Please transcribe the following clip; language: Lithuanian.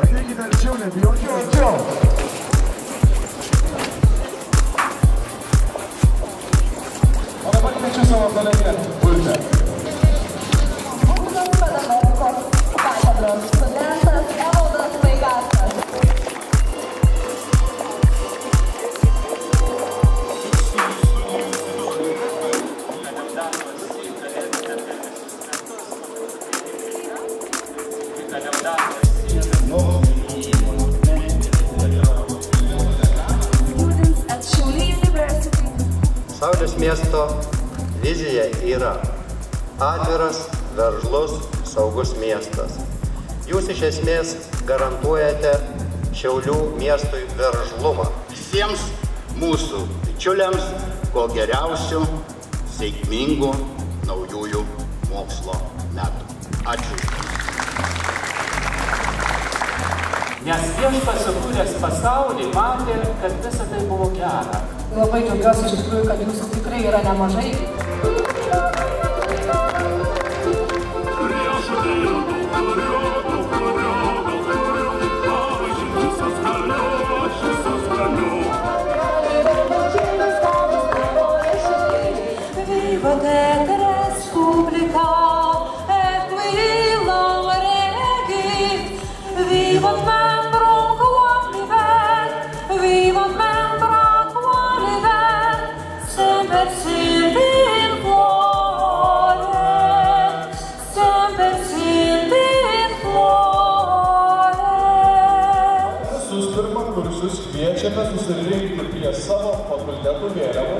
Ateikite arčiau, nebijokite arčiau. O dabar kviečiu savo kolegę Ultę. Mūsų pedagogikos katedros studentas Evaldas Vaigarskas. Saulės miesto vizija yra atviras, veržlus, saugus miestas. Jūs iš esmės garantuojate Šiaulių miestui veržlumą. Visiems mūsų bičiuliams kuo geriausių, sėkmingų naujųjų mokslo metų. Ačiū. Nes Viešpats sukūręs pasaulį matė, kad visa tai buvo gera. Labai džiaugiuosi iš tikrųjų, kad jūsų tikrai yra nemažai. Visus pirmakursius kviečiame susirinkti prie savo fakultetų vėliavų